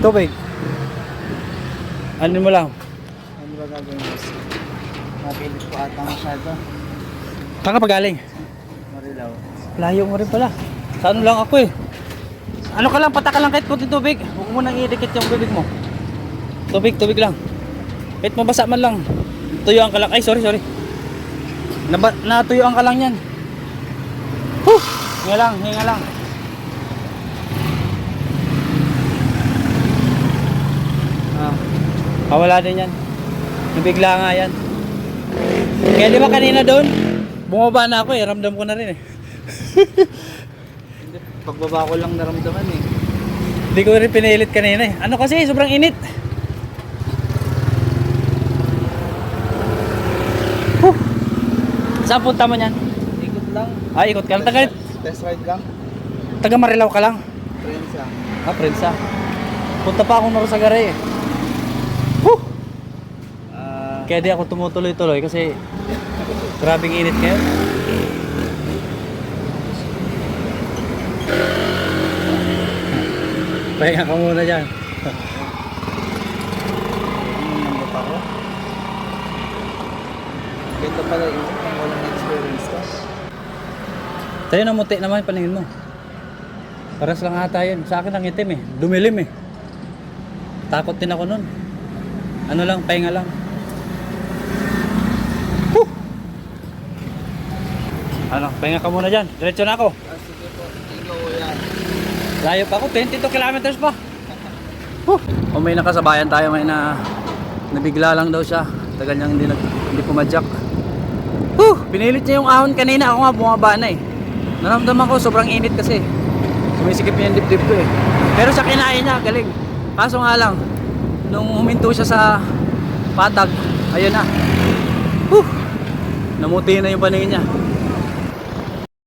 Tubig. Ano mo lang? Ano ba gagawin mo? Mapilit po ata masyado. Saan ka pa galing? Marilaw. Layo mo rin pala. Sa ano lang ako eh. Ano ka lang, pataka lang kahit kunti tubig. Huwag mo nang idikit yung bibig mo. Tubig, tubig lang. Kahit mabasa man lang. Tuyuan ka lang. Ay, sorry. Natuyuan ka lang yan. Huh! Hinga lang. Wala din yan. Nabigla nga yan. Kaya di ba kanina doon? Bumaba na ako eh. Ramdam ko na rin eh. Pagbaba ko lang naramdaman eh. Hindi ko rin pinilit kanina eh. Ano kasi, sobrang init. Huh! Saan punta mo niyan? Ikot lang. Ikot ka lang. Test ride lang. Taga Marilaw ka lang. Friends lang. Prensa. Punta pa ako na sa Garay eh. Huh! Kaya di ako tumutuloy-tuloy kasi grabing init ngayon. Pahinga ka muna dyan. Nandito pa ako. Ganda pala yung walang experience ka. Tayo na muti naman paningin mo. Paras lang ata yun. Sa akin ang itim eh. Dumilim eh. Takot din ako nun. Ano lang, pahinga lang. Huh! Ano, pahinga ka muna dyan. Diretso na ako. Sige po, ikaw yan. Layo pa ako, 22 kilometers pa. May nakasabayan tayo ngayon na nabigla lang daw siya. Tagal niyang hindi pumadyak. Pinilit niya yung ahon kanina. Ako nga bumaba na eh. Naramdaman ko sobrang init kasi. Sumisikip niya yung dibdib ko eh. Pero sa kinain niya, galing. Kaso nga lang, nung huminto siya sa patag, ayun na. Namuti na yung paningin niya.